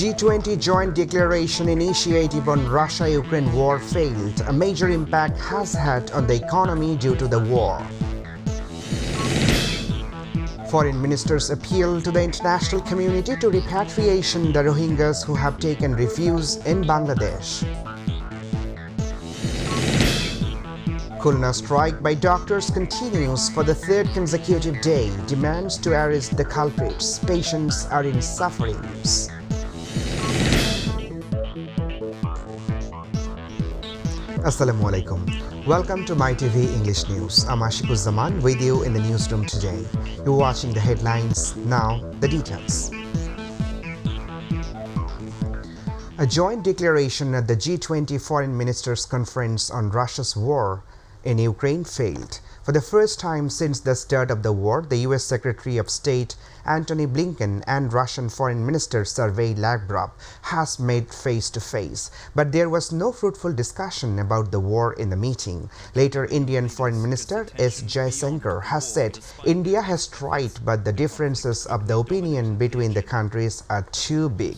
G20 joint declaration initiative on Russia-Ukraine war failed. A major impact has had on the economy due to the war. Foreign ministers appeal to the international community to repatriation the Rohingyas who have taken refuge in Bangladesh. Khulna strike by doctors continues for the third consecutive day. Demands to arrest the culprits. Patients are in sufferings. Assalamu alaikum. Welcome to myTV English News. I'm Ashikuzaman with you in the newsroom today. You're watching the headlines, now the details. A joint declaration at the G20 Foreign Ministers Conference on Russia's war in Ukraine failed. For the first time since the start of the war, the U.S. Secretary of State Antony Blinken and Russian Foreign Minister Sergei Lavrov has met face-to-face. But there was no fruitful discussion about the war in the meeting. Later, Indian Foreign Minister S. Jaishankar has said India has tried, but the differences of the opinion between the countries are too big.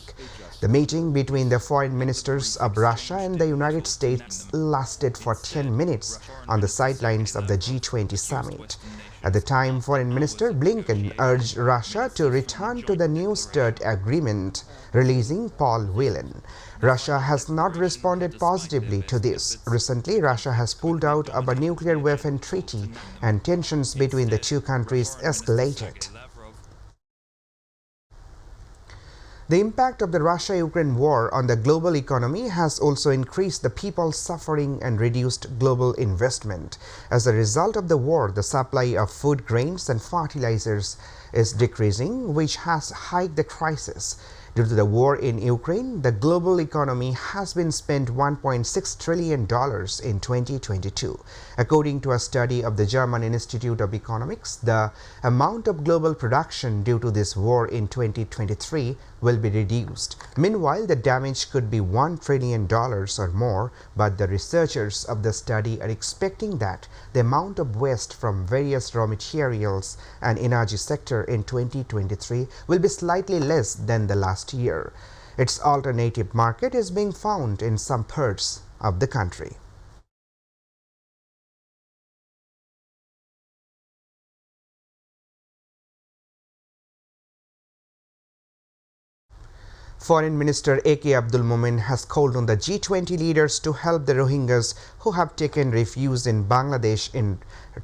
The meeting between the foreign ministers of Russia and the United States lasted for 10 minutes on the sidelines of the G20 summit. At the time, Foreign Minister Blinken urged Russia to return to the New START agreement, releasing Paul Whelan. Russia has not responded positively to this. Recently, Russia has pulled out of a nuclear weapon treaty and tensions between the two countries escalated. The impact of the Russia-Ukraine war on the global economy has also increased the people's suffering and reduced global investment. As a result of the war, the supply of food grains and fertilizers is decreasing, which has hiked the crisis. Due to the war in Ukraine, the global economy has been spent $1.6 trillion in 2022. According to a study of the German Institute of Economics, the amount of global production due to this war in 2023 will be reduced. Meanwhile, the damage could be $1 trillion or more, but the researchers of the study are expecting that the amount of waste from various raw materials and energy sector in 2023 will be slightly less than the last year. Its alternative market is being found in some parts of the country. Foreign Minister A.K. Abdul Momen has called on the G20 leaders to help the Rohingyas who have taken refuge in Bangladesh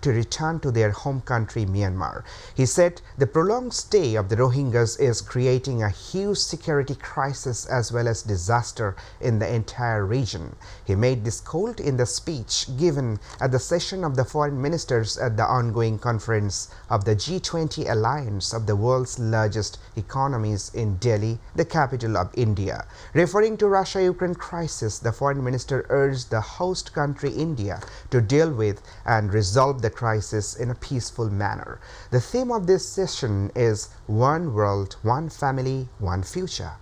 to return to their home country, Myanmar. He said the prolonged stay of the Rohingyas is creating a huge security crisis as well as disaster in the entire region. He made this call in the speech given at the session of the foreign ministers at the ongoing conference of the G20 alliance of the world's largest economies in Delhi, the capital of India. Referring to Russia-Ukraine crisis, the foreign minister urged the host country India to deal with and resolve the crisis in a peaceful manner. The theme of this session is One World, One Family, One Future.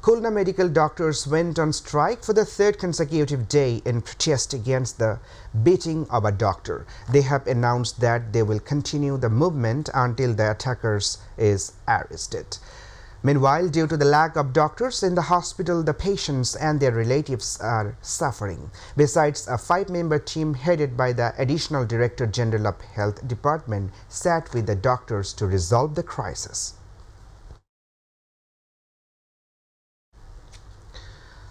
Khulna medical doctors went on strike for the third consecutive day in protest against the beating of a doctor. They have announced that they will continue the movement until the attackers is arrested. Meanwhile, due to the lack of doctors in the hospital, the patients and their relatives are suffering. Besides, a 5-member team headed by the Additional Director General of Health Department sat with the doctors to resolve the crisis.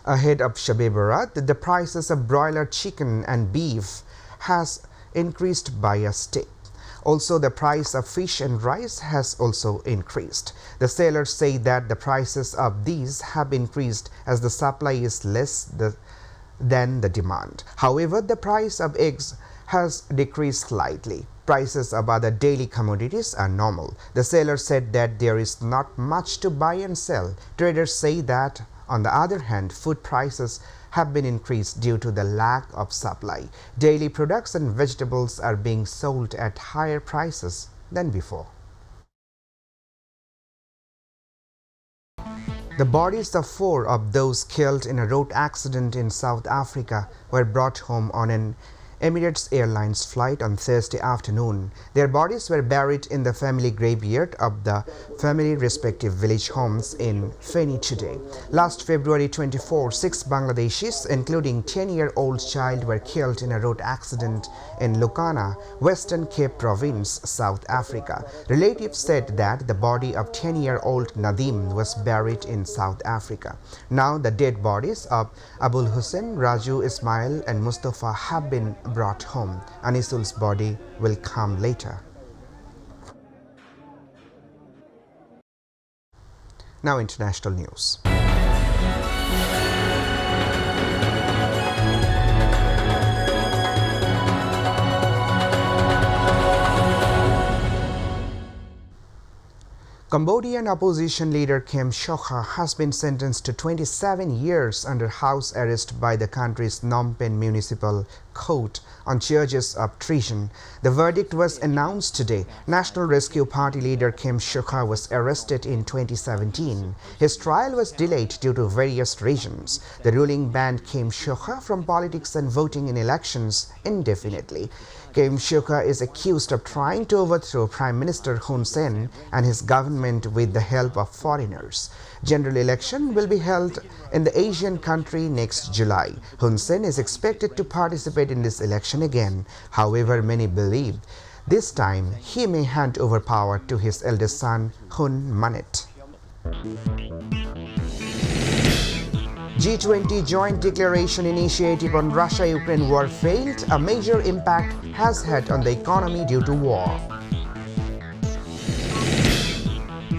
Ahead of Shab-e Barat, the prices of broiler chicken and beef has increased by a step. Also, the price of fish and rice has also increased. The sellers say that the prices of these have increased as the supply is less than the demand. However, the price of eggs has decreased slightly. Prices of other daily commodities are normal. The seller said that there is not much to buy and sell. Traders say that, on the other hand, food prices have been increased due to the lack of supply. Daily products and vegetables are being sold at higher prices than before. The bodies of 4 of those killed in a road accident in South Africa were brought home on an Emirates Airlines flight on Thursday afternoon. Their bodies were buried in the family graveyard of the family respective village homes in Feni today. Last February 24, 6 Bangladeshis, including 10-year-old child, were killed in a road accident in Lucana, Western Cape Province, South Africa. Relatives said that the body of 10-year-old Nadim was buried in South Africa. Now the dead bodies of Abul Hussein, Raju, Ismail and Mustafa have been brought home. Anisul's body will come later. Now international news. Cambodian opposition leader Kem Sokha has been sentenced to 27 years under house arrest by the country's Phnom Penh Municipal Court on charges of treason. The verdict was announced today. National Rescue Party leader Kem Sokha was arrested in 2017. His trial was delayed due to various reasons. The ruling banned Kem Sokha from politics and voting in elections indefinitely. Kem Sokha is accused of trying to overthrow Prime Minister Hun Sen and his government with the help of foreigners. General election will be held in the Asian country next July. Hun Sen is expected to participate in this election again. However, many believe this time he may hand over power to his eldest son, Hun Manet. G20 Joint Declaration Initiative on Russia-Ukraine war failed. A major impact has had on the economy due to war.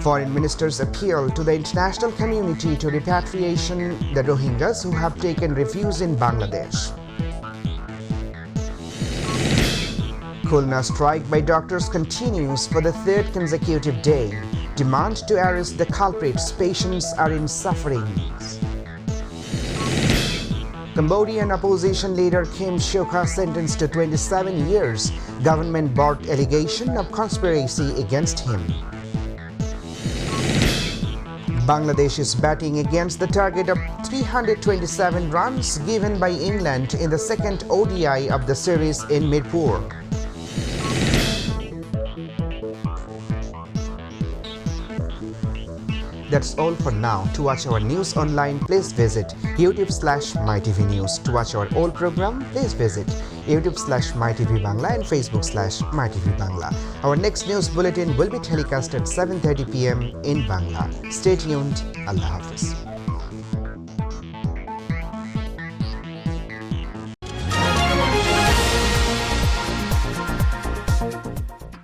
Foreign ministers appeal to the international community to repatriation the Rohingyas who have taken refuge in Bangladesh. Khulna strike by doctors continues for the third consecutive day. Demand to arrest the culprits. Patients are in suffering. Cambodian opposition leader Kem Sokha sentenced to 27 years. Government brought allegation of conspiracy against him. Bangladesh is batting against the target of 327 runs given by England in the second ODI of the series in Mirpur. That's all for now. To watch our news online, please visit YouTube/mytv news. To watch our old program, please visit YouTube/mytv Bangla and Facebook/mytv Bangla. Our next news bulletin will be telecast at 7:30 p.m. in Bangla. Stay tuned. Allah Hafiz.